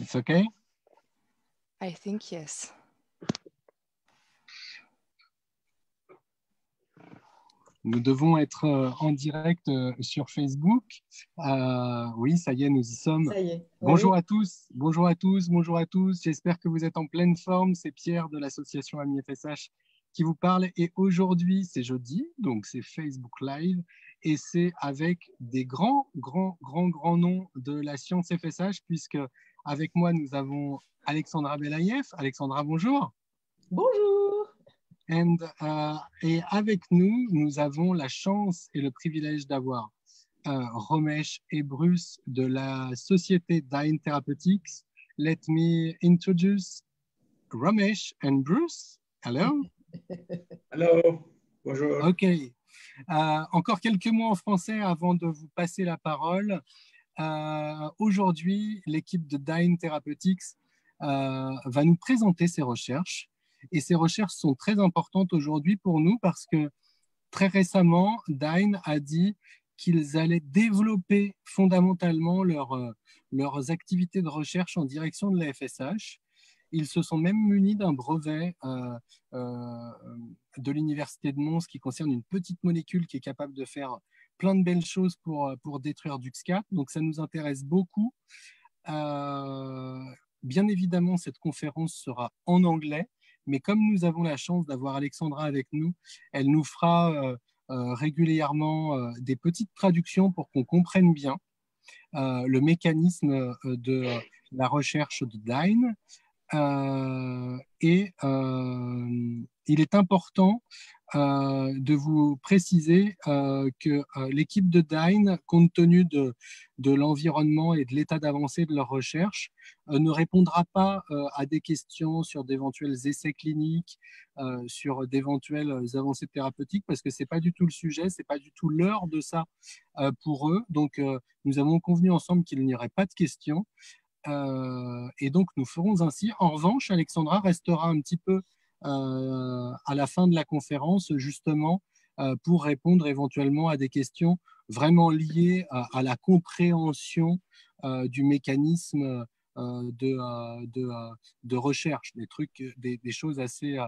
It's okay? I think yes. Nous devons être en direct sur Facebook. Oui, ça y est, nous y sommes. Ça y est. Bonjour Oui. à tous, bonjour à tous, bonjour à tous. J'espère que vous êtes en pleine forme. C'est Pierre de l'association Amis FSH qui vous parle. Et aujourd'hui, c'est jeudi, donc c'est Facebook Live. Et c'est avec des grands noms de la science FSH, puisque avec moi, nous avons Alexandra Belaïev. Alexandra, bonjour. Bonjour. Et avec nous, nous avons la chance et le privilège d'avoir Romesh et Bruce de la société Dyne Therapeutics. Let me introduce Romesh and Bruce. Hello. Hello. Bonjour. OK. Encore quelques mots en français avant de vous passer la parole. Aujourd'hui, l'équipe de Dyne Therapeutics va nous présenter ses recherches. Et ces recherches sont très importantes aujourd'hui pour nous parce que très récemment, Dyne a dit qu'ils allaient développer fondamentalement leurs activités de recherche en direction de la FSH. Ils se sont même munis d'un brevet de l'Université de Mons qui concerne une petite molécule qui est capable de faire plein de belles choses pour détruire DUX4. Donc, ça nous intéresse beaucoup. Bien évidemment, cette conférence sera en anglais. Mais comme nous avons la chance d'avoir Alexandra avec nous, elle nous fera régulièrement des petites traductions pour qu'on comprenne bien le mécanisme de la recherche de Dyne. Il est important de vous préciser que l'équipe de Dyne, compte tenu de l'environnement et de l'état d'avancée de leur recherche, ne répondra pas à des questions sur d'éventuels essais cliniques, sur d'éventuelles avancées thérapeutiques, parce que ce n'est pas du tout le sujet, ce n'est pas du tout l'heure de ça pour eux. Donc, nous avons convenu ensemble qu'il n'y aurait pas de questions. Et donc, nous ferons ainsi. En revanche, Alexandra restera un petit peu à la fin de la conférence, justement, pour répondre éventuellement à des questions vraiment liées à la compréhension du mécanisme de recherche, des trucs, des choses assez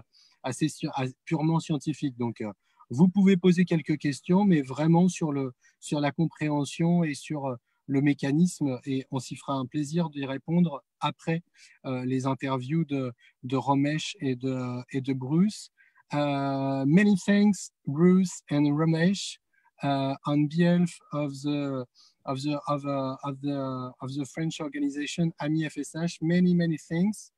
purement scientifiques. Donc, vous pouvez poser quelques questions, mais vraiment sur la compréhension et sur le mécanisme, et on s'y fera un plaisir d'y répondre après les interviews de Romesh et de Bruce. Many thanks, Bruce and Romesh, on behalf of the French organization AMI FSH. Many thanks.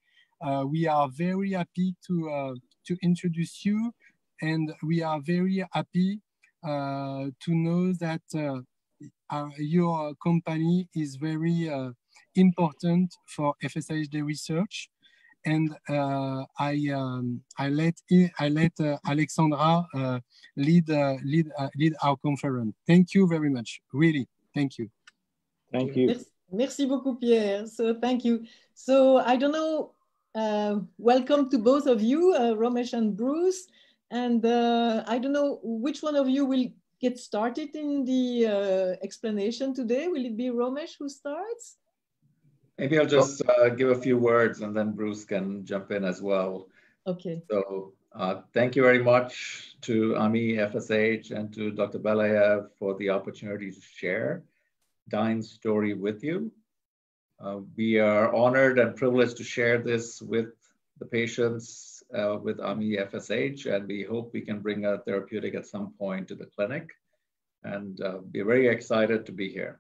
We are very happy to introduce you, and we are very happy to know that your company is very important for FSHD research, and I let Alexandra lead our conference. Thank you very much, really. Thank you. Thank you. Merci beaucoup, Pierre. So thank you. So I don't know. Welcome to both of you, Romesh and Bruce. And I don't know which one of you will get started in the explanation today. Will it be Romesh who starts? Maybe I'll just give a few words and then Bruce can jump in as well. Okay. So thank you very much to AMI FSH and to Dr. Belayev for the opportunity to share Dyne's story with you. We are honored and privileged to share this with the patients with AMI FSH, and we hope we can bring a therapeutic at some point to the clinic, and we're very excited to be here.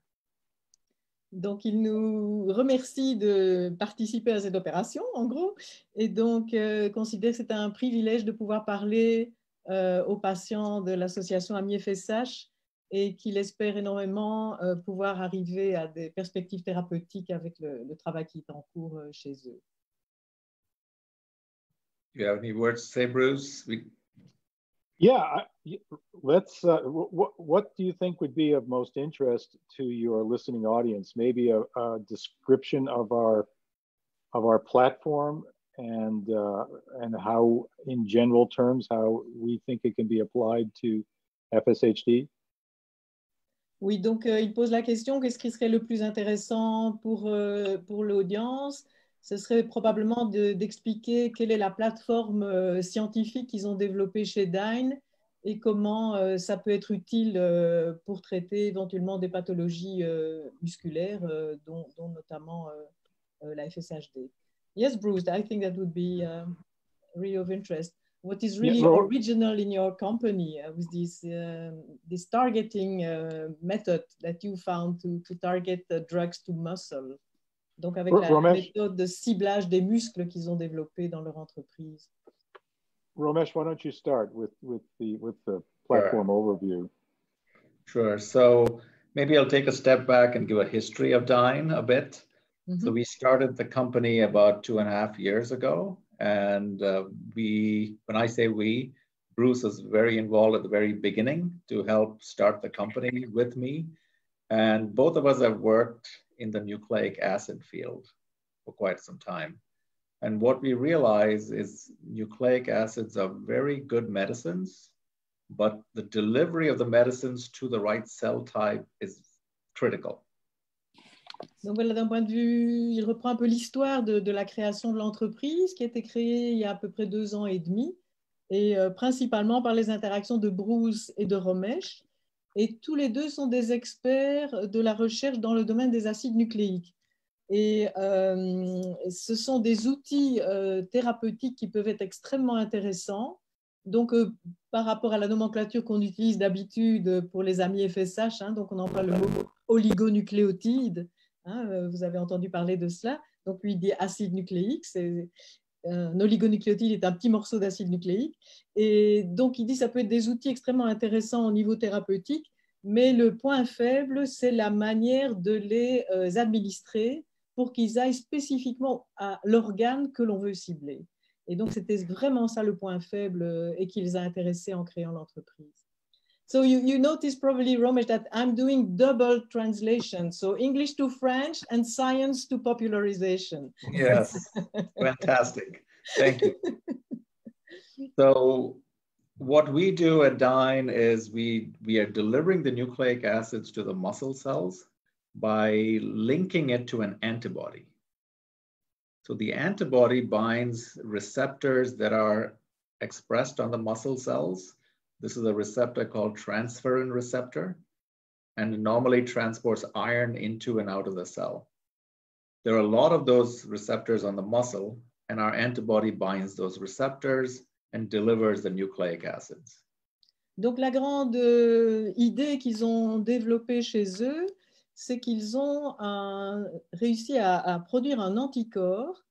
Donc, il nous remercie de participer à cette opération, en gros, et donc considère que c'est un privilège de pouvoir parler aux patients de l'association AMI FSH et qu'il espère énormément pouvoir arriver à des perspectives thérapeutiques avec le travail qui est en cours chez eux. Do you have any words to say, Bruce? Yeah, let's. What do you think would be of most interest to your listening audience? Maybe a description of our platform and how, in general terms, how we think it can be applied to FSHD. Oui, donc il pose la question, qu'est-ce qui serait le plus intéressant pour l'audience? Ce serait probablement d'expliquer quelle est la plateforme scientifique qu'ils ont développée chez Dyne et comment ça peut être utile pour traiter éventuellement des pathologies musculaires, dont notamment la FSHD. Yes, Bruce, I think that would be really of interest. What is really original in your company with this targeting method that you found to target the drugs to muscle? Donc avec la méthode de ciblage des muscles qu'ils ont développée dans leur entreprise. Romesh, why don't you start with the platform overview? Sure. So maybe I'll take a step back and give a history of Dyne a bit. So we started the company about 2.5 years ago. And when I say we, Bruce was very involved at the very beginning to help start the company with me. And both of us have worked in the nucleic acid field for quite some time. And what we realize is nucleic acids are very good medicines, but the delivery of the medicines to the right cell type is critical. Donc voilà, d'un point de vue, il reprend un peu l'histoire de la création de l'entreprise qui a été créée il y a à peu près 2 ans et demi, et principalement par les interactions de Bruce et de Romesh. Et tous les deux sont des experts de la recherche dans le domaine des acides nucléiques. Et ce sont des outils thérapeutiques qui peuvent être extrêmement intéressants. Donc, par rapport à la nomenclature qu'on utilise d'habitude pour les amis FSH, donc on emploie le mot oligonucléotide. Vous avez entendu parler de cela. Donc, lui, il dit acide nucléique. Un oligonucléotide est un petit morceau d'acide nucléique. Et donc, il dit que ça peut être des outils extrêmement intéressants au niveau thérapeutique, mais le point faible, c'est la manière de les administrer pour qu'ils aillent spécifiquement à l'organe que l'on veut cibler. Et donc, c'était vraiment ça le point faible et qui les a intéressés en créant l'entreprise. So you notice probably, Romesh, that I'm doing double translation. So English to French and science to popularization. Yes, fantastic. Thank you. So what we do at Dyne is we are delivering the nucleic acids to the muscle cells by linking it to an antibody. So the antibody binds receptors that are expressed on the muscle cells. This is a receptor called transferrin receptor, and it normally transports iron into and out of the cell. There are a lot of those receptors on the muscle, and our antibody binds those receptors and delivers the nucleic acids. Donc la grande idée qu'ils ont développée chez eux, c'est qu'ils ont réussi à produire un anticorps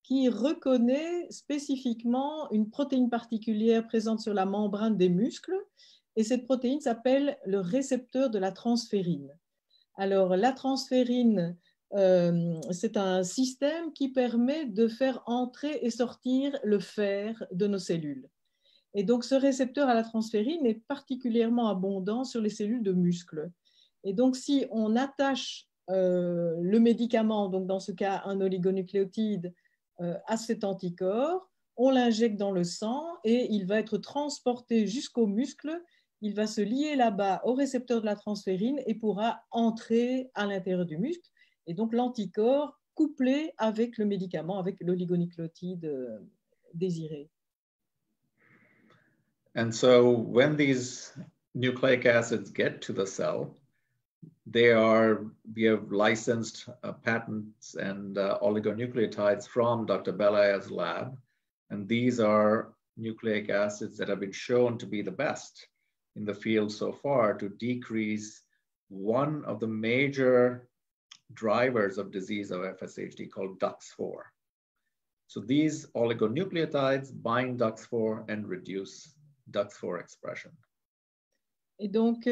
qui reconnaît spécifiquement une protéine particulière présente sur la membrane des muscles, et cette protéine s'appelle le récepteur de la transférine. Alors, la transférine, c'est un système qui permet de faire entrer et sortir le fer de nos cellules. Et donc, ce récepteur à la transférine est particulièrement abondant sur les cellules de muscles. Et donc, si on attache le médicament, donc dans ce cas un oligonucléotide, à cet anticorps, on l'injecte dans le sang et il va être transporté jusqu'au muscle, il va se lier là-bas au récepteur de la transférine et pourra entrer à l'intérieur du muscle. Et donc l'anticorps couplé avec le médicament, avec l'oligonucléotide désiré. And so when these nucleic acids get to the cell, we have licensed patents and oligonucleotides from Dr. Belaya's lab. And these are nucleic acids that have been shown to be the best in the field so far to decrease one of the major drivers of disease of FSHD called DUX4. So these oligonucleotides bind DUX4 and reduce DUX4 expression. Et donc,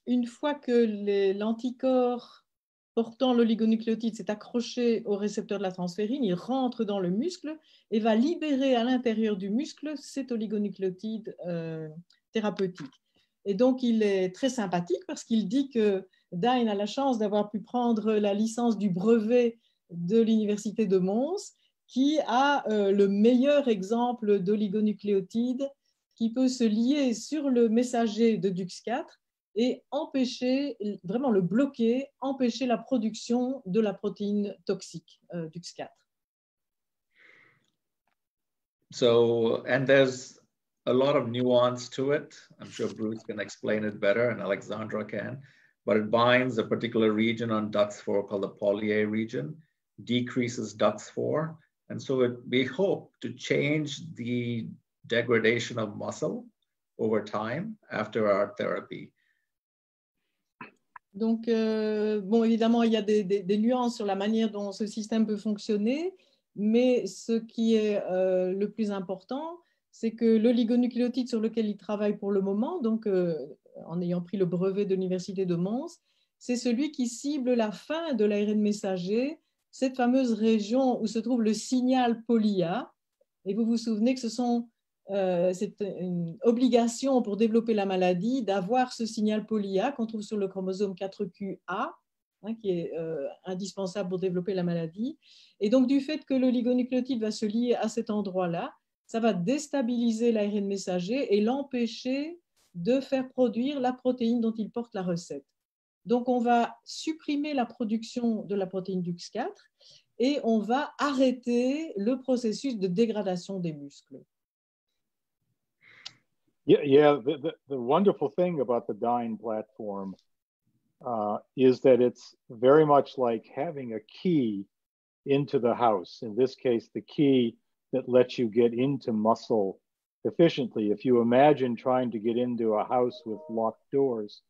une fois que l'anticorps portant l'oligonucléotide s'est accroché au récepteur de la transférine, il rentre dans le muscle et va libérer à l'intérieur du muscle cet oligonucléotide thérapeutique. Et donc, il est très sympathique parce qu'il dit que Dyne a la chance d'avoir pu prendre la licence du brevet de l'Université de Mons, qui a le meilleur exemple d'oligonucléotide qui peut se lier sur le messager de DUX4 et empêcher, vraiment le bloquer, empêcher la production de la protéine toxique DUX4. So, and there's a lot of nuance to it. I'm sure Bruce can explain it better and Alexandra can, but it binds a particular region on DUX4 called the poly-A region, decreases DUX4. And so we hope to change the degradation of muscle over time after our therapy. Donc, bon, évidemment, il y a des nuances sur la manière dont ce système peut fonctionner, mais ce qui est le plus important, c'est que l'oligonucléotide sur lequel il travaille pour le moment, donc en ayant pris le brevet de l'Université de Mons, c'est celui qui cible la fin de l'ARN messager, cette fameuse région où se trouve le signal poly-A. Et vous vous souvenez que c'est une obligation pour développer la maladie d'avoir ce signal poly-A qu'on trouve sur le chromosome 4QA, hein, qui est indispensable pour développer la maladie. Et donc, du fait que l'oligonucléotide va se lier à cet endroit-là, ça va déstabiliser l'ARN messager et l'empêcher de faire produire la protéine dont il porte la recette. Donc, on va supprimer la production de la protéine DUX4 et on va arrêter le processus de dégradation des muscles. Yeah. The wonderful thing about the Dyne platform is that it's very much like having a key into the house. In this case, the key that lets you get into muscle efficiently. If you imagine trying to get into a house with locked doors,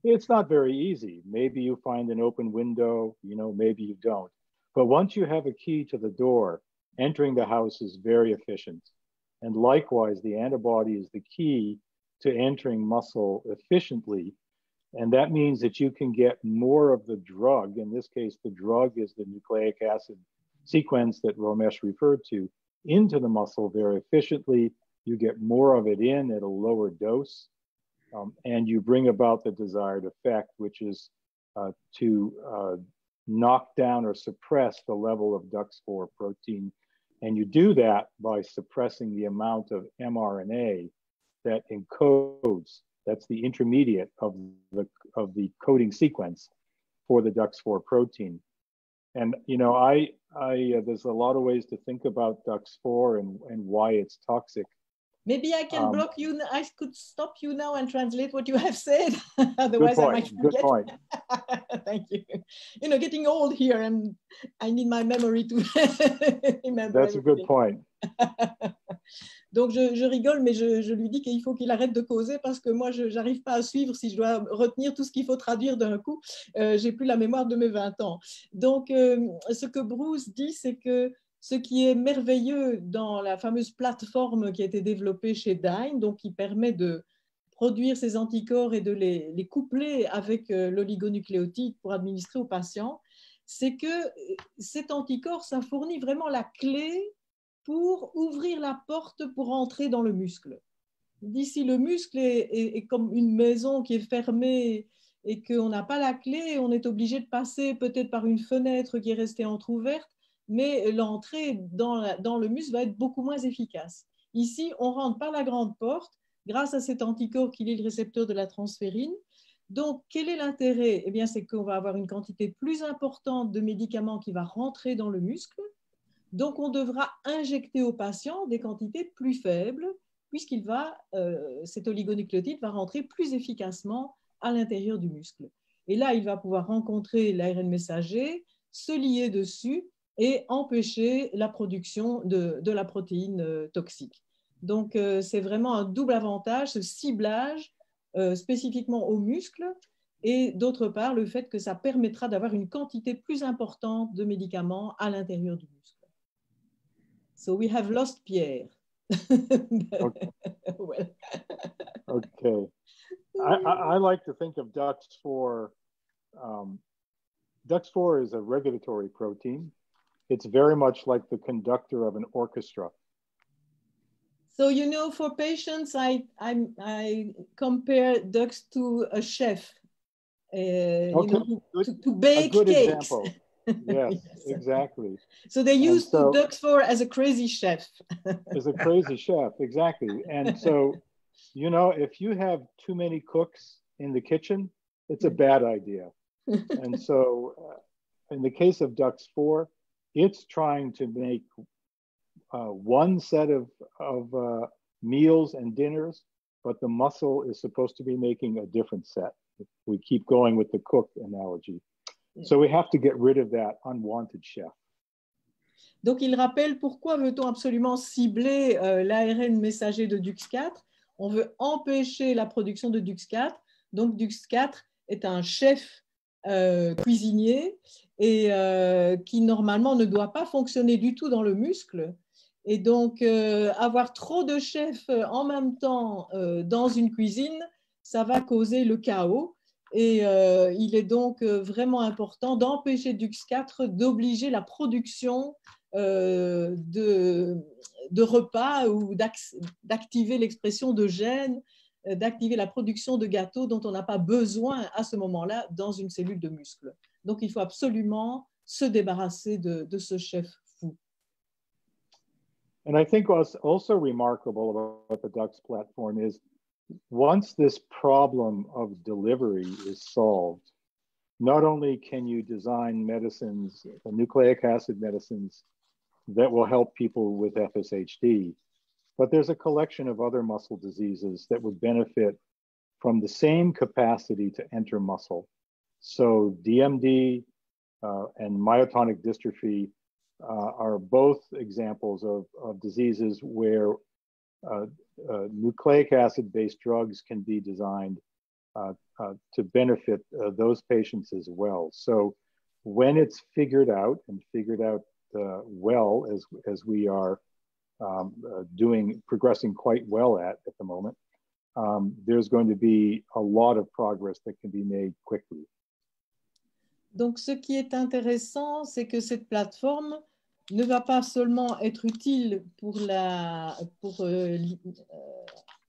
it's not very easy. Maybe you find an open window, maybe you don't. But once you have a key to the door, entering the house is very efficient. And likewise, the antibody is the key to entering muscle efficiently. And that means that you can get more of the drug. In this case, the drug is the nucleic acid sequence that Romesh referred to, into the muscle very efficiently. You get more of it in at a lower dose, and you bring about the desired effect, which is to knock down or suppress the level of DUX4 protein. And you do that by suppressing the amount of mRNA that encodes, that's the intermediate of the coding sequence for the DUX4 protein. And, there's a lot of ways to think about DUX4 and why it's toxic. Maybe I can block you. I could stop you now and translate what you have said. Otherwise, I might forget. Good point. Thank you. Getting old here, and I need my memory to remember. That's everything. A good point. Donc, je rigole, mais je lui dis qu'il faut qu'il arrête de causer parce que moi, je n'arrive pas à suivre si je dois retenir tout ce qu'il faut traduire d'un coup. J'ai plus la mémoire de mes 20 ans. Donc, ce que Bruce dit, c'est que ce qui est merveilleux dans la fameuse plateforme qui a été développée chez Dyne, donc qui permet de produire ces anticorps et de les coupler avec l'oligonucléotide pour administrer aux patients, c'est que cet anticorps, ça fournit vraiment la clé pour ouvrir la porte pour entrer dans le muscle. Si le muscle est comme une maison qui est fermée et qu'on n'a pas la clé, on est obligé de passer peut-être par une fenêtre qui est restée entrouverte, mais l'entrée dans le muscle va être beaucoup moins efficace. Ici, on rentre par la grande porte grâce à cet anticorps qui lie le récepteur de la transférine. Donc, quel est l'intérêt? Eh bien, c'est qu'on va avoir une quantité plus importante de médicaments qui va rentrer dans le muscle. Donc, on devra injecter au patient des quantités plus faibles puisqu'il cet oligonucléotide va rentrer plus efficacement à l'intérieur du muscle. Et là, il va pouvoir rencontrer l'ARN messager, se lier dessus et empêcher la production de la protéine toxique. Donc, c'est vraiment un double avantage, ce ciblage spécifiquement aux muscles et d'autre part, le fait que ça permettra d'avoir une quantité plus importante de médicaments à l'intérieur du muscle. So we have lost Pierre. Okay. Well. Okay. I like to think of DUX4. DUX4 is a regulatory protein. It's very much like the conductor of an orchestra. So, for patients, I compare DUX to a chef, to bake a good cakes. Example. Yes, exactly. So they use DUX4 as a crazy chef. As a crazy chef, exactly. And so, if you have too many cooks in the kitchen, it's a bad idea. And so in the case of DUX4, it's trying to make one set of meals and dinners, but the muscle is supposed to be making a different set. We keep going with the cook analogy. So we have to get rid of that unwanted chef. Donc, il rappelle pourquoi veut-on absolument cibler l'ARN messager de DUX4. On veut empêcher la production de DUX4. Donc, DUX4 est un chef cuisinier et qui normalement ne doit pas fonctionner du tout dans le muscle. Et donc, avoir trop de chefs en même temps dans une cuisine, ça va causer le chaos. Et il est donc vraiment important d'empêcher DUX4 d'obliger la production de repas ou d'activer l'expression de gènes, d'activer la production de gâteaux dont on n'a pas besoin à ce moment-là dans une cellule de muscle. Donc, il faut absolument se débarrasser de ce chef fou. And I think what's also remarkable about the DUX platform is once this problem of delivery is solved, not only can you design medicines, nucleic acid medicines, that will help people with FSHD, but there's a collection of other muscle diseases that would benefit from the same capacity to enter muscle. So DMD and myotonic dystrophy are both examples of diseases where nucleic acid-based drugs can be designed to benefit those patients as well. So when it's figured out well, as we are progressing quite well at the moment, there's going to be a lot of progress that can be made quickly. Donc, ce qui est intéressant, c'est que cette plateforme ne va pas seulement être utile pour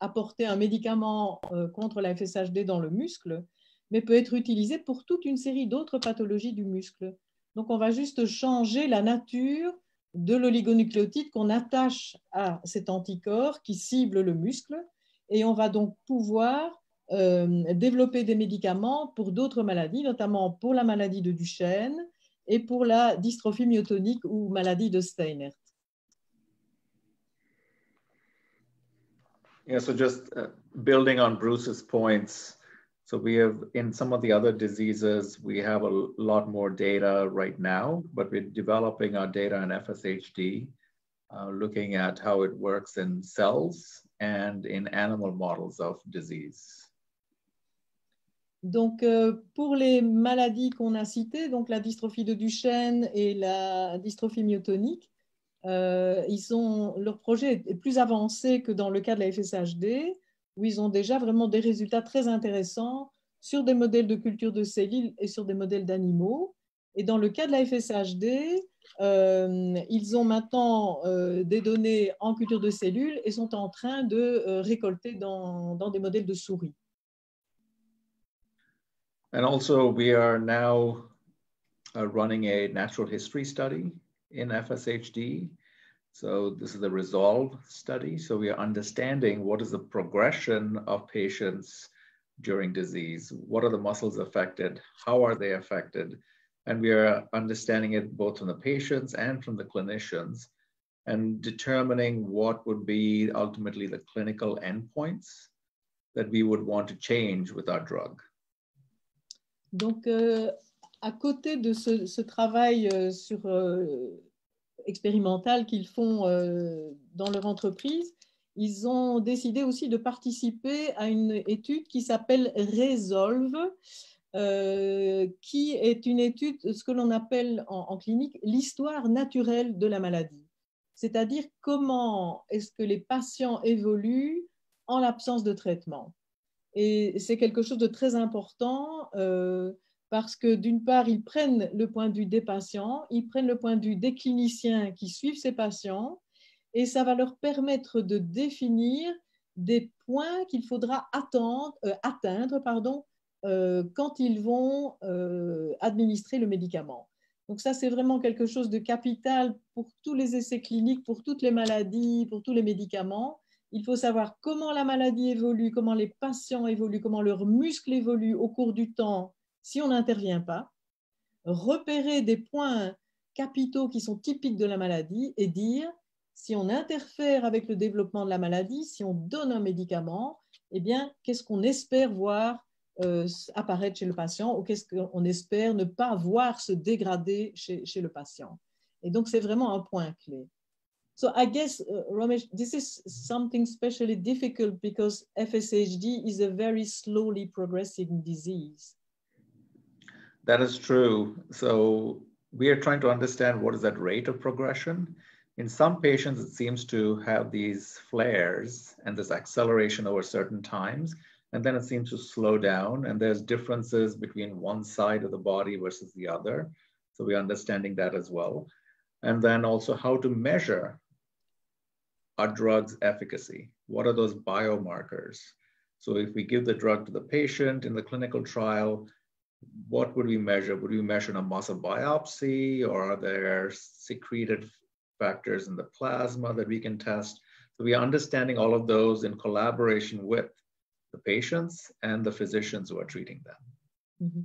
apporter un médicament contre la FSHD dans le muscle, mais peut être utilisée pour toute une série d'autres pathologies du muscle. Donc, on va juste changer la nature de l'oligonucléotide qu'on attache à cet anticorps qui cible le muscle, et on va donc pouvoir développer des médicaments pour d'autres maladies, notamment pour la maladie de Duchenne et pour la dystrophie myotonique ou maladie de Steinert. Yeah, so just building on Bruce's points, so we have, in some of the other diseases, we have a lot more data right now, but we're developing our data in FSHD, looking at how it works in cells and in animal models of disease. Donc, pour les maladies qu'on a citées, donc la dystrophie de Duchenne et la dystrophie myotonique, leur projet est plus avancé que dans le cas de la FSHD, où ils ont déjà vraiment des résultats très intéressants sur des modèles de culture de cellules et sur des modèles d'animaux. Et dans le cas de la FSHD, ils ont maintenant des données en culture de cellules et sont en train de récolter dans des modèles de souris. And also, we are now running a natural history study in FSHD. So this is the RESOLVE study. So we are understanding what is the progression of patients during disease. What are the muscles affected? How are they affected? And we are understanding it both from the patients and from the clinicians and determining what would be ultimately the clinical endpoints that we would want to change with our drug. Donc, à côté de ce travail expérimental qu'ils font dans leur entreprise, ils ont décidé aussi de participer à une étude qui s'appelle RESOLVE, qui est une étude, ce que l'on appelle en clinique, l'histoire naturelle de la maladie. C'est-à-dire comment est-ce que les patients évoluent en l'absence de traitement. Et c'est quelque chose de très important parce que d'une part, ils prennent le point de vue des patients, ils prennent le point de vue des cliniciens qui suivent ces patients et ça va leur permettre de définir des points qu'il faudra atteindre quand ils vont administrer le médicament. Donc ça, c'est vraiment quelque chose de capital pour tous les essais cliniques, pour toutes les maladies, pour tous les médicaments. Il faut savoir comment la maladie évolue, comment les patients évoluent, comment leurs muscles évoluent au cours du temps si on n'intervient pas. Repérer des points capitaux qui sont typiques de la maladie et dire si on interfère avec le développement de la maladie, si on donne un médicament, eh bien, qu'est-ce qu'on espère voir apparaître chez le patient ou qu'est-ce qu'on espère ne pas voir se dégrader chez le patient. Et donc, c'est vraiment un point clé. So I guess, Ramesh, this is something especially difficult because FSHD is a very slowly progressing disease. That is true. So we are trying to understand what is that rate of progression. In some patients, it seems to have these flares and this acceleration over certain times, and then it seems to slow down, and there's differences between one side of the body versus the other. So we're understanding that as well. And then also how to measure our drug's efficacy. What are those biomarkers? So if we give the drug to the patient in the clinical trial, what would we measure? Would we measure a muscle biopsy, or are there secreted factors in the plasma that we can test? So we are understanding all of those in collaboration with the patients and the physicians who are treating them. Mm-hmm.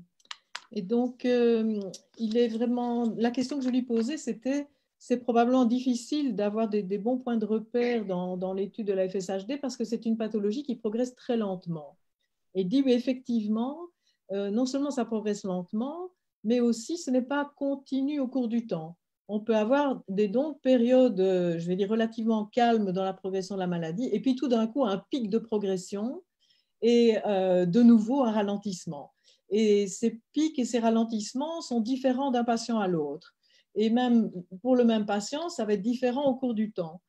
Et donc, il est vraiment... La question que je lui posais, c'était, c'est probablement difficile d'avoir des bons points de repère dans l'étude de la FSHD parce que c'est une pathologie qui progresse très lentement. Et il dit, oui, effectivement, non seulement ça progresse lentement, mais aussi ce n'est pas continu au cours du temps. On peut avoir des périodes, je vais dire, relativement calmes dans la progression de la maladie, et puis tout d'un coup, un pic de progression et de nouveau un ralentissement. Et ces pics et ces ralentissements sont différents d'un patient à l'autre. Et même pour le même patient, ça va être différent au cours du temps.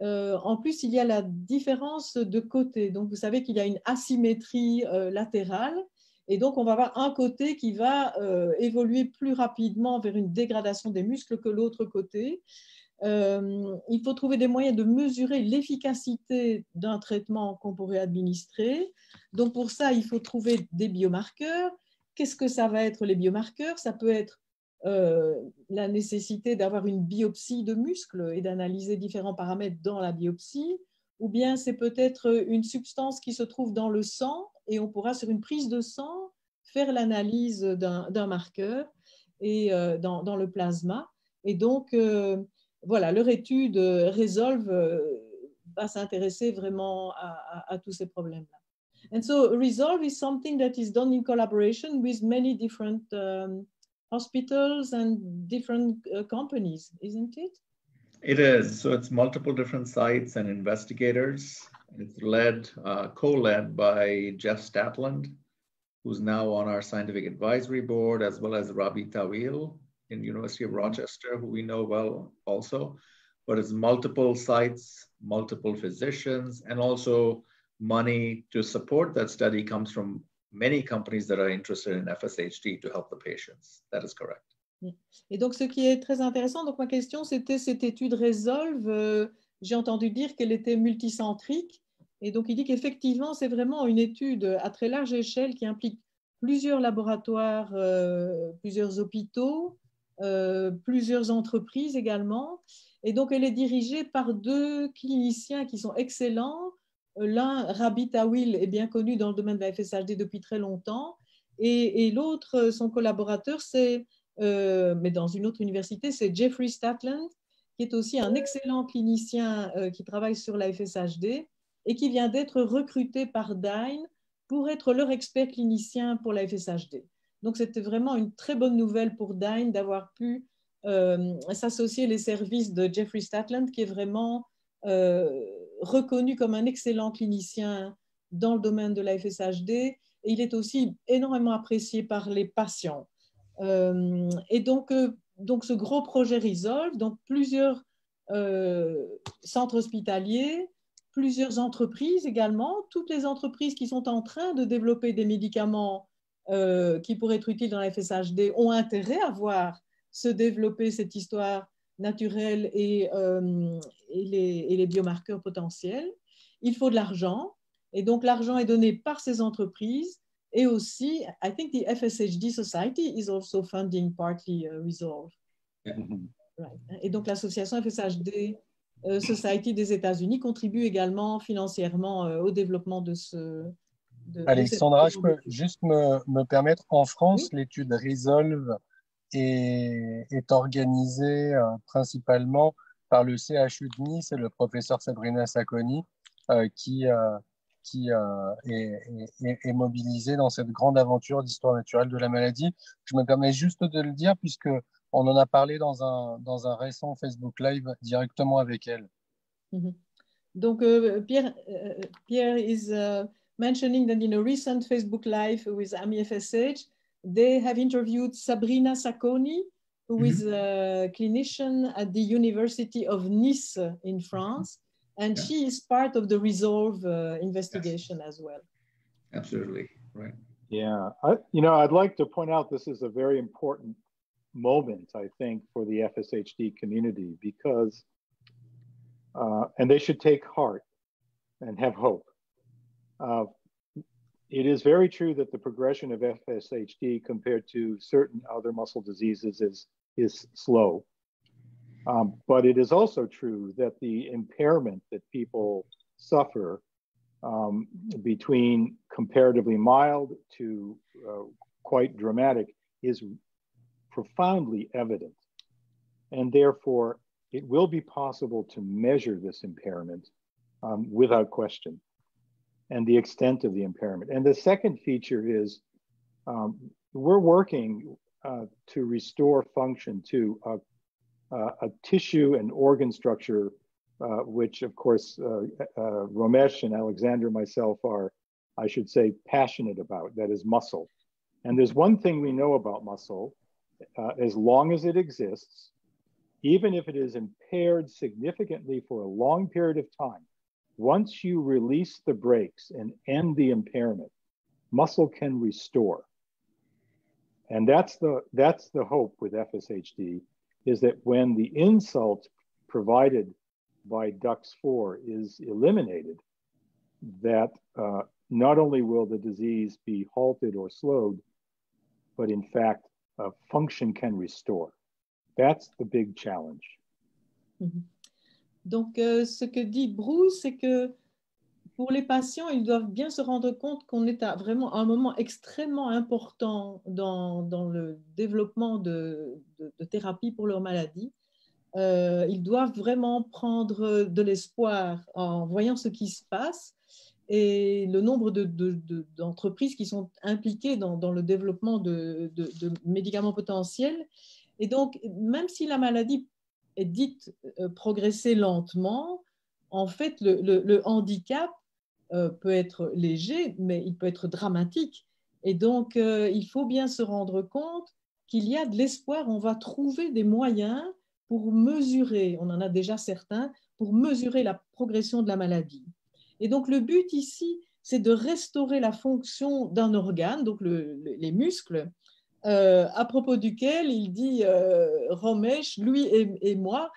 En plus, il y a la différence de côté. Donc, vous savez qu'il y a une asymétrie latérale. Et donc, on va avoir un côté qui va évoluer plus rapidement vers une dégradation des muscles que l'autre côté. Il faut trouver des moyens de mesurer l'efficacité d'un traitement qu'on pourrait administrer. Donc, pour ça, il faut trouver des biomarqueurs. Qu'est-ce que ça va être les biomarqueurs? Ça peut être la nécessité d'avoir une biopsie de muscles et d'analyser différents paramètres dans la biopsie, ou bien c'est peut-être une substance qui se trouve dans le sang et on pourra, sur une prise de sang, faire l'analyse d'un marqueur et, dans le plasma. Et donc, voilà, leur étude Resolve va s'intéresser vraiment à tous ces problèmes-là. And so Resolve is something that is done in collaboration with many different hospitals and different companies, isn't it? It is. So it's multiple different sites and investigators. It's led, co-led by Jeff Statland, who's now on our scientific advisory board, as well as Rabi Tawil in University of Rochester, who we know well also. But it's multiple sites, multiple physicians, and also money to support that study comes from many companies that are interested in FSHD to help the patients. That is correct. Et donc, ce qui est très intéressant, donc ma question, c'était cette étude Resolve. J'ai entendu dire qu'elle était multicentrique. Et donc, il dit qu'effectivement, c'est vraiment une étude à très large échelle qui implique plusieurs laboratoires, plusieurs hôpitaux, plusieurs entreprises également. Et donc, elle est dirigée par 2 cliniciens qui sont excellents. L'un, Rabi Tawil, est bien connu dans le domaine de la FSHD depuis très longtemps. Et l'autre, son collaborateur, c'est, mais dans une autre université, c'est Jeffrey Statland, qui est aussi un excellent clinicien qui travaille sur la FSHD et qui vient d'être recruté par Dyne pour être leur expert clinicien pour la FSHD. Donc, c'était vraiment une très bonne nouvelle pour Dyne d'avoir pu s'associer les services de Jeffrey Statland, qui est vraiment reconnu comme un excellent clinicien dans le domaine de la FSHD, et il est aussi énormément apprécié par les patients. Et donc, ce gros projet Resolve, donc plusieurs centres hospitaliers, plusieurs entreprises également, toutes les entreprises qui sont en train de développer des médicaments qui pourraient être utiles dans la FSHD ont intérêt à voir se développer cette histoire naturelle et les biomarqueurs potentiels. Il faut de l'argent, et donc l'argent est donné par ces entreprises, et aussi, I think the FSHD Society is also funding partly Resolve. Yeah. Right. Et donc l'association FSHD Society des États-Unis contribue également financièrement au développement de ce... Alexandra, je peux juste me permettre, en France, Oui. l'étude Resolve est organisée principalement par le CHU de Nice et le professeur Sabrina Sacconi, qui est mobilisé dans cette grande aventure d'histoire naturelle de la maladie. Je me permets juste de le dire, puisque on en a parlé dans un récent Facebook Live directement avec elle. Mm-hmm. Donc, Pierre is mentioning that in a recent Facebook Live with AMI FSH, they have interviewed Sabrina Sacconi, who is a clinician at the University of Nice in France, and she is part of the Resolve investigation as well. Absolutely, right. Yeah, I'd like to point out this is a very important moment, I think, for the FSHD community, because, and they should take heart and have hope. It is very true that the progression of FSHD compared to certain other muscle diseases is slow. But it is also true that the impairment that people suffer between comparatively mild to quite dramatic is profoundly evident. And therefore, it will be possible to measure this impairment without question, and the extent of the impairment. And the second feature is we're working to restore function to a tissue and organ structure, which of course Romesh and Alexander and myself are, I should say, passionate about, that is muscle. And there's one thing we know about muscle, as long as it exists, even if it is impaired significantly for a long period of time, once you release the brakes and end the impairment, muscle can restore. And that's the hope with FSHD, is that when the insult provided by DUX4 is eliminated, that not only will the disease be halted or slowed, but in fact, function can restore. That's the big challenge. Mm-hmm. Donc, ce que dit Bruce, c'est que pour les patients, ils doivent bien se rendre compte qu'on est à vraiment un moment extrêmement important dans le développement de thérapie pour leur maladie. Ils doivent vraiment prendre de l'espoir en voyant ce qui se passe et le nombre d'entreprises qui sont impliquées dans le développement de médicaments potentiels. Et donc, même si la maladie est dite progresser lentement, en fait, le handicap peut être léger, mais il peut être dramatique. Et donc, il faut bien se rendre compte qu'il y a de l'espoir. On va trouver des moyens pour mesurer, on en a déjà certains, pour mesurer la progression de la maladie. Et donc, le but ici, c'est de restaurer la fonction d'un organe, donc les muscles, à propos duquel il dit Romesh, lui et moi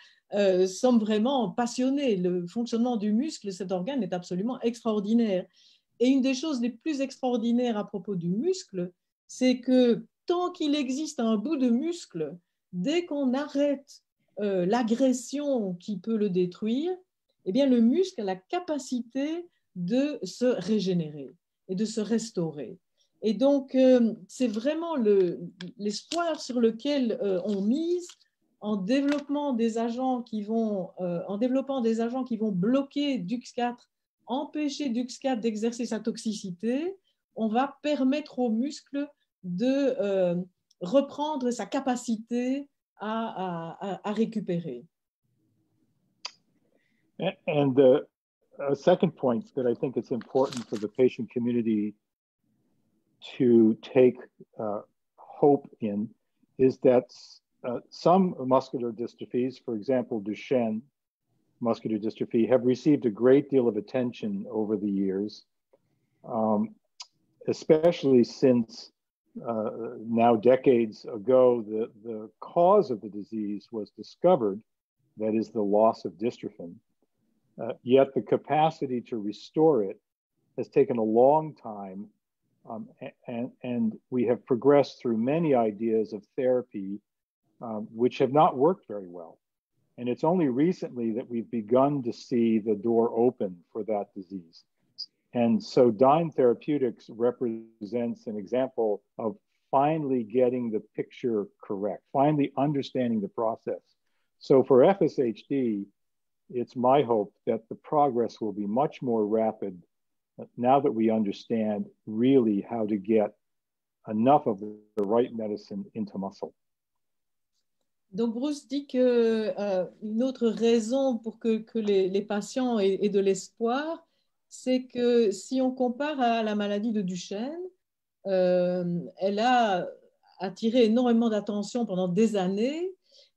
sommes vraiment passionnés. Le fonctionnement du muscle, cet organe est absolument extraordinaire. Et une des choses les plus extraordinaires à propos du muscle, c'est que tant qu'il existe un bout de muscle, dès qu'on arrête l'agression qui peut le détruire, eh bien, le muscle a la capacité de se régénérer et de se restaurer. Et donc, c'est vraiment l'espoir sur lequel on mise en développant des agents qui vont bloquer DUX4, empêcher DUX4 d'exercer sa toxicité. On va permettre au muscle de reprendre sa capacité à récupérer. And the second point that I think is important for the patient community to take hope in is that some muscular dystrophies, for example, Duchenne muscular dystrophy, have received a great deal of attention over the years, especially since now decades ago, the cause of the disease was discovered, that is the loss of dystrophin. Yet the capacity to restore it has taken a long time, and we have progressed through many ideas of therapy which have not worked very well. And it's only recently that we've begun to see the door open for that disease. And so Dyne Therapeutics represents an example of finally getting the picture correct, finally understanding the process. So for FSHD, it's my hope that the progress will be much more rapid now that we understand really how to get enough of the right medicine into muscle. Donc Bruce dit que une autre raison pour que les patients aient de l'espoir, c'est que si on compare à la maladie de Duchenne, elle a attiré énormément d'attention pendant des années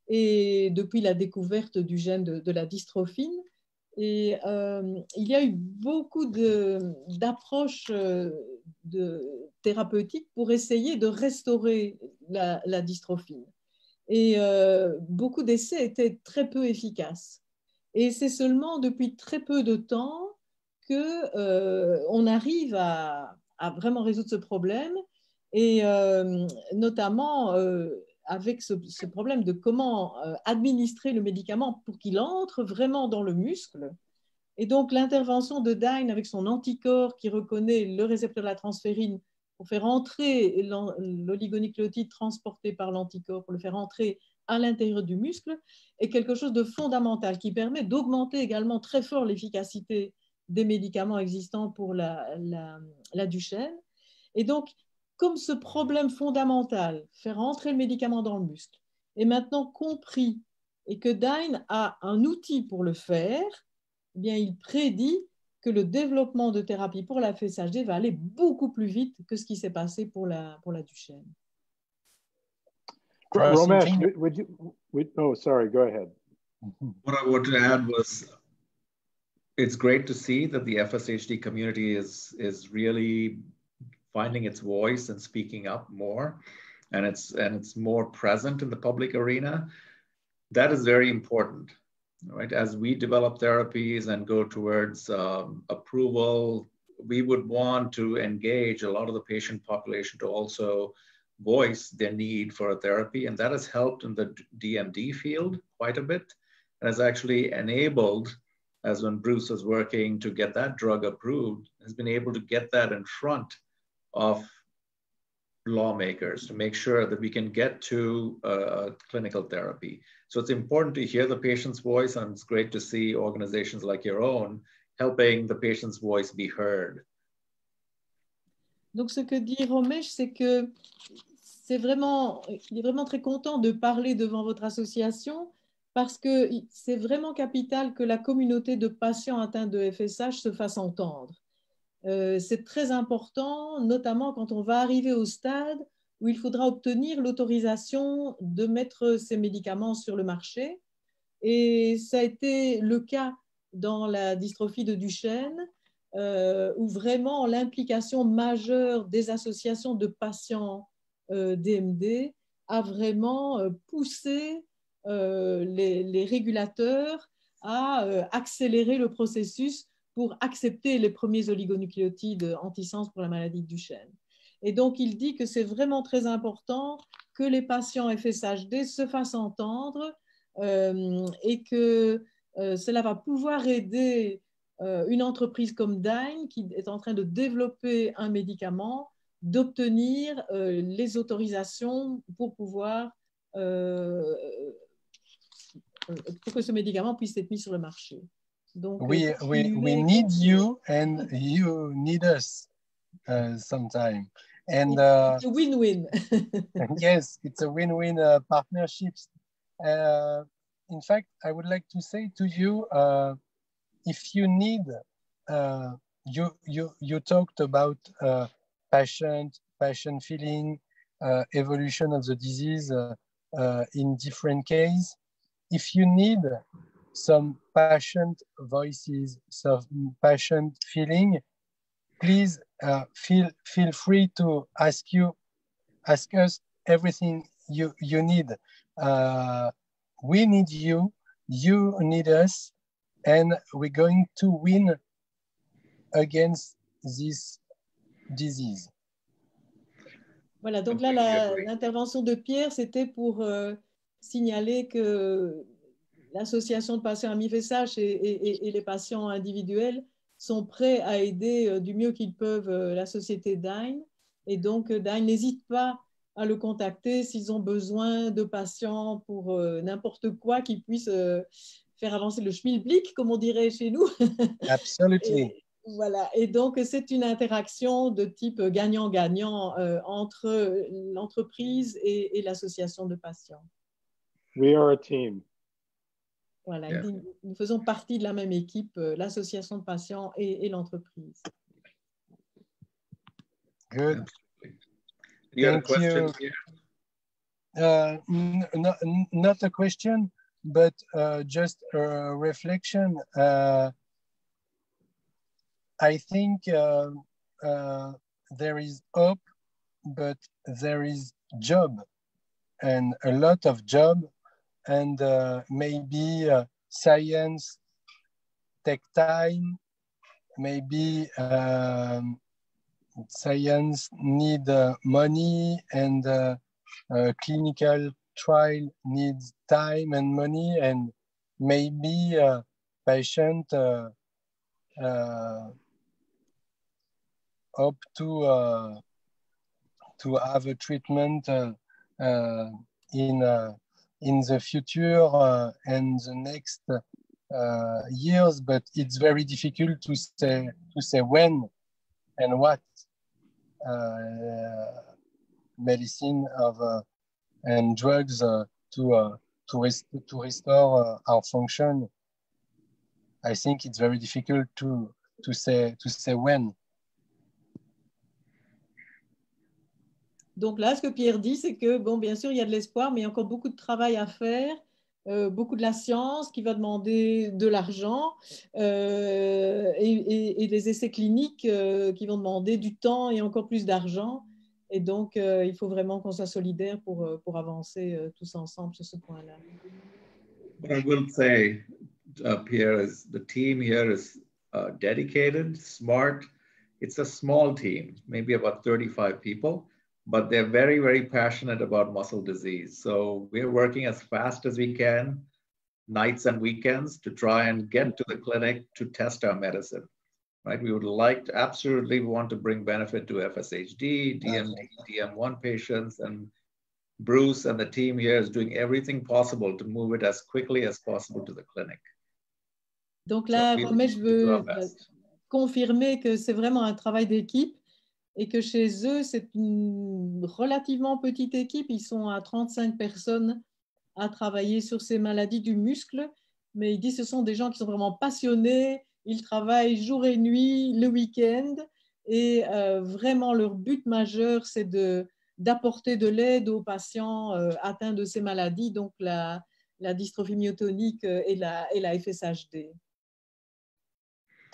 et depuis la découverte du gène de la dystrophine. Et il y a eu beaucoup d'approches thérapeutiques pour essayer de restaurer la dystrophine. Et beaucoup d'essais étaient très peu efficaces. Et c'est seulement depuis très peu de temps qu'on arrive à vraiment résoudre ce problème, et notamment avec ce problème de comment administrer le médicament pour qu'il entre vraiment dans le muscle. Et donc l'intervention de Dyne avec son anticorps qui reconnaît le récepteur de la transférine pour faire entrer l'oligonucléotide transporté par l'anticorps, pour le faire entrer à l'intérieur du muscle, est quelque chose de fondamental qui permet d'augmenter également très fort l'efficacité des médicaments existants pour la Duchenne. Et donc, comme ce problème fondamental, faire entrer le médicament dans le muscle, est maintenant compris et que Dyne a un outil pour le faire, eh bien, il prédit que le développement de thérapie pour la FSHD va aller beaucoup plus vite que ce qui s'est passé pour la Duchenne. Romesh, oh, sorry, go ahead. What I wanted to add was, it's great to see that the FSHD community is really finding its voice and speaking up more, and it's more present in the public arena. That is very important, right? As we develop therapies and go towards approval, we would want to engage a lot of the patient population to also voice their need for a therapy, and that has helped in the DMD field quite a bit, and has actually enabled, as when Bruce was working to get that drug approved, has been able to get that in front of lawmakers to make sure that we can get to clinical therapy. So it's important to hear the patient's voice, and it's great to see organizations like your own helping the patient's voice be heard. Donc ce que dit Romesh, c'est que il est vraiment très content de parler devant votre association, parce que c'est vraiment capital que la communauté de patients atteints de FSH se fasse entendre. C'est très important, notamment quand on va arriver au stade où il faudra obtenir l'autorisation de mettre ces médicaments sur le marché. Et ça a été le cas dans la dystrophie de Duchenne, où vraiment l'implication majeure des associations de patients DMD a vraiment poussé les régulateurs à accélérer le processus pour accepter les premiers oligonucléotides antisense pour la maladie de Duchenne. Et donc, il dit que c'est vraiment très important que les patients FSHD se fassent entendre et que cela va pouvoir aider une entreprise comme Dyne, qui est en train de développer un médicament, d'obtenir les autorisations pour pouvoir pour que ce médicament puisse être mis sur le marché. Donc, we need you and you need us sometime. And it's a win-win. Yes, it's a win-win partnership. In fact, I would like to say to you, if you need, you talked about patient feeling, evolution of the disease in different cases. If you need some patient voices, some patient feeling, please feel free to ask us everything you need. We need you, you need us, and we're going to win against this disease. Voilà, donc là, l'intervention de Pierre, c'était pour signaler que l'association de patients AMI-FSH et les patients individuels sont prêts à aider du mieux qu'ils peuvent la société Dyne. Et donc, Dyne n'hésite pas à le contacter s'ils ont besoin de patients pour n'importe quoi qui puisse faire avancer le schmilblick, comme on dirait chez nous. Absolutely. Voilà. Et donc, c'est une interaction de type gagnant-gagnant entre l'entreprise et l'association de patients. We are a team. Voilà, Yeah. nous faisons partie de la même équipe, l'association de patients et l'entreprise. Good. You had a Thank question you. here? Not a question, but just a reflection. I think there is hope, but there is job, and a lot of job, and maybe science take time, maybe science need money, and clinical trial needs time and money, and maybe patient hope to have a treatment in the future and the next years, but it's very difficult to say when and what medicine and drugs to restore our function. I think it's very difficult to say when. Donc là, ce que Pierre dit, c'est que, bon, bien sûr, il y a de l'espoir, mais il y a encore beaucoup de travail à faire, beaucoup de la science qui va demander de l'argent et des essais cliniques qui vont demander du temps et encore plus d'argent. Et donc, il faut vraiment qu'on soit solidaires pour avancer tous ensemble sur ce point-là. What I will say, Pierre, is the team here is dedicated, smart. It's a small team, maybe about 35 people. But they're very, very passionate about muscle disease. So we're working as fast as we can, nights and weekends, to try and get to the clinic to test our medicine, right? We would like to absolutely want to bring benefit to FSHD, DMD, DM1 patients, and Bruce and the team here is doing everything possible to move it as quickly as possible to the clinic. Donc là, So Romesh veut confirmer que c'est vraiment un travail d'équipe. Et que chez eux, c'est une relativement petite équipe. Ils sont à 35 personnes à travailler sur ces maladies du muscle. Mais il dit que ce sont des gens qui sont vraiment passionnés. Ils travaillent jour et nuit, le week-end. Et vraiment, leur but majeur, c'est d'apporter de l'aide aux patients atteints de ces maladies, donc la dystrophie myotonique et la FSHD.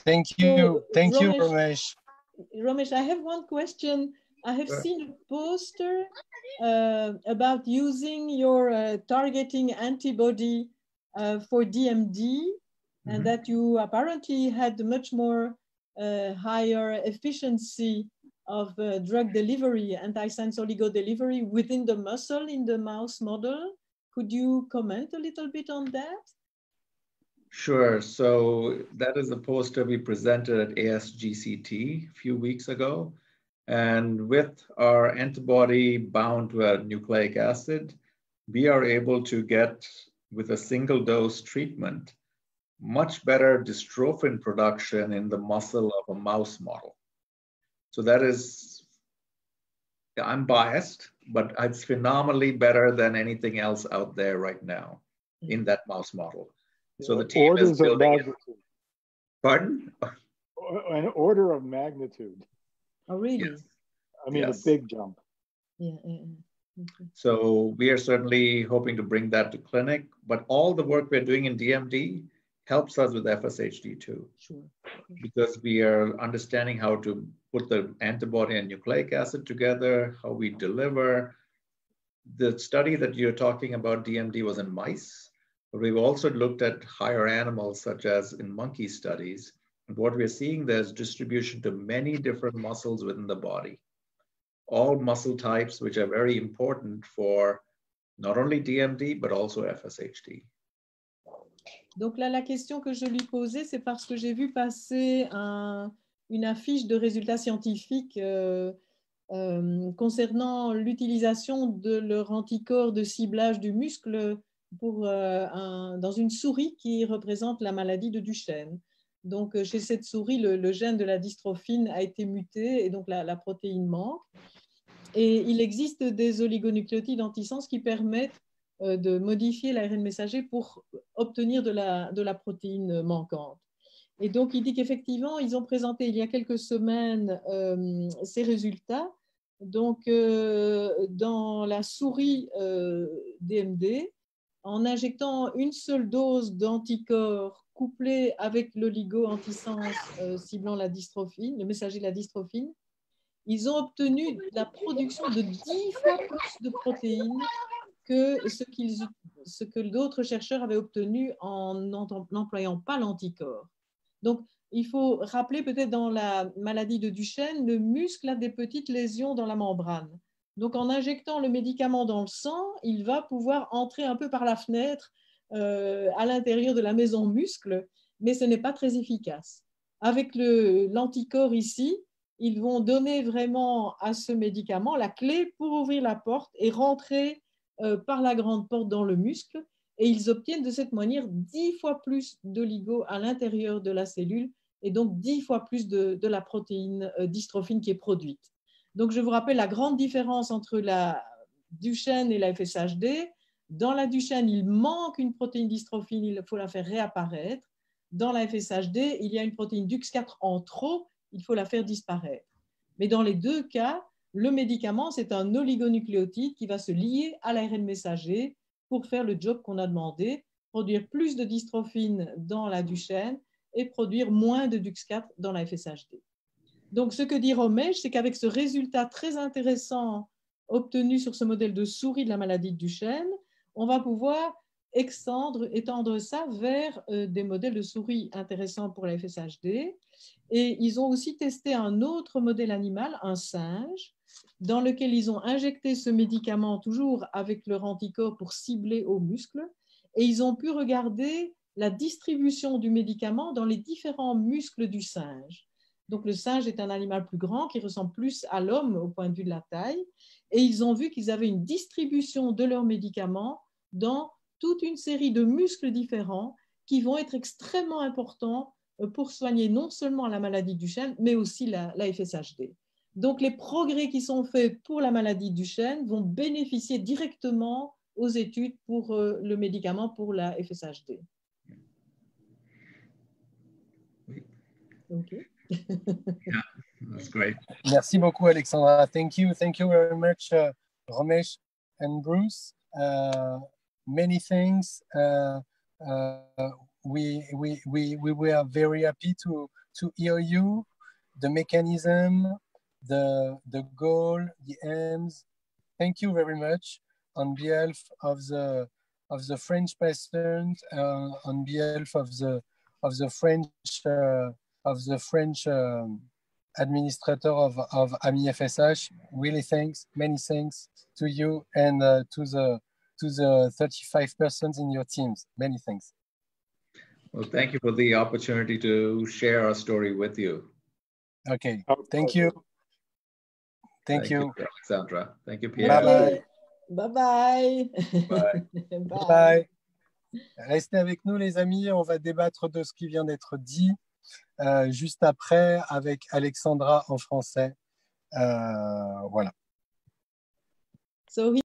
Thank you. Thank you, Romesh. Romesh, I have one question. I have seen a poster about using your targeting antibody for DMD, and that you apparently had much more higher efficiency of drug delivery, antisense oligo delivery within the muscle in the mouse model. Could you comment a little bit on that? Sure. So that is a poster we presented at ASGCT a few weeks ago. And with our antibody bound to a nucleic acid, we are able to get, with a single dose treatment, much better dystrophin production in the muscle of a mouse model. So that is, I'm biased, but it's phenomenally better than anything else out there right now in that mouse model. So the team orders is building of magnitude. Pardon? An order of magnitude. Oh, really? Yes. I mean, Yes. a big jump. Yeah. Okay. So we are certainly hoping to bring that to clinic, but all the work we're doing in DMD helps us with FSHD too. Sure. Because we are understanding how to put the antibody and nucleic acid together, how we deliver. The study that you're talking about, DMD, was in mice. But we've also looked at higher animals, such as in monkey studies. And what we're seeing there is distribution to many different muscles within the body. All muscle types, which are very important for not only DMD, but also FSHD. Donc là, la question que je lui posais, c'est parce que j'ai vu passer une affiche de résultats scientifiques concernant l'utilisation de leur anticorps de ciblage du muscle dans une souris qui représente la maladie de Duchenne. Donc, chez cette souris, le gène de la dystrophine a été muté et donc la protéine manque. Et il existe des oligonucléotides antisens qui permettent de modifier l'ARN messager pour obtenir de la protéine manquante. Et donc, il dit qu'effectivement, ils ont présenté il y a quelques semaines ces résultats. Donc, dans la souris DMD, en injectant une seule dose d'anticorps couplée avec l'oligo-antisens ciblant la dystrophine, le messager de la dystrophine, ils ont obtenu la production de 10 fois plus de protéines que ce que d'autres chercheurs avaient obtenu en n'employant pas l'anticorps. Donc, il faut rappeler peut-être dans la maladie de Duchenne, le muscle a des petites lésions dans la membrane. Donc, en injectant le médicament dans le sang, il va pouvoir entrer un peu par la fenêtre à l'intérieur de la maison muscle, mais ce n'est pas très efficace. Avec l'anticorps ici, ils vont donner vraiment à ce médicament la clé pour ouvrir la porte et rentrer par la grande porte dans le muscle. Et ils obtiennent de cette manière 10 fois plus d'oligo à l'intérieur de la cellule et donc 10 fois plus de la protéine dystrophine qui est produite. Donc, je vous rappelle la grande différence entre la Duchenne et la FSHD. Dans la Duchenne, il manque une protéine dystrophine, il faut la faire réapparaître. Dans la FSHD, il y a une protéine DUX4 en trop, il faut la faire disparaître. Mais dans les deux cas, le médicament, c'est un oligonucléotide qui va se lier à l'ARN messager pour faire le job qu'on a demandé, produire plus de dystrophine dans la Duchenne et produire moins de DUX4 dans la FSHD. Donc, ce que dit Romesh, c'est qu'avec ce résultat très intéressant obtenu sur ce modèle de souris de la maladie de Duchenne, on va pouvoir étendre ça vers des modèles de souris intéressants pour la FSHD. Et ils ont aussi testé un autre modèle animal, un singe, dans lequel ils ont injecté ce médicament toujours avec leur anticorps pour cibler au muscle. Et ils ont pu regarder la distribution du médicament dans les différents muscles du singe. Donc, le singe est un animal plus grand qui ressemble plus à l'homme au point de vue de la taille. Et ils ont vu qu'ils avaient une distribution de leurs médicaments dans toute une série de muscles différents qui vont être extrêmement importants pour soigner non seulement la maladie de Duchenne, mais aussi la FSHD. Donc, les progrès qui sont faits pour la maladie de Duchenne vont bénéficier directement aux études pour le médicament pour la FSHD. OK. Yeah, that's great. Merci beaucoup, Alexandra. Thank you very much, Romesh and Bruce. Many thanks. We were very happy to hear you, the mechanism, the goal, the aims. Thank you very much on behalf of the French patient, on behalf of the French administrator of AMI FSH. Really thanks, many thanks to you and to the 35 persons in your teams. Many thanks. Well, thank you for the opportunity to share our story with you. Okay, thank you. Thank you, Alexandra. Thank you, Pierre. Okay. Bye-bye. Bye. Bye. Bye. Restez avec nous, les amis. On va débattre de ce qui vient d'être dit juste après avec Alexandra en français. Voilà. So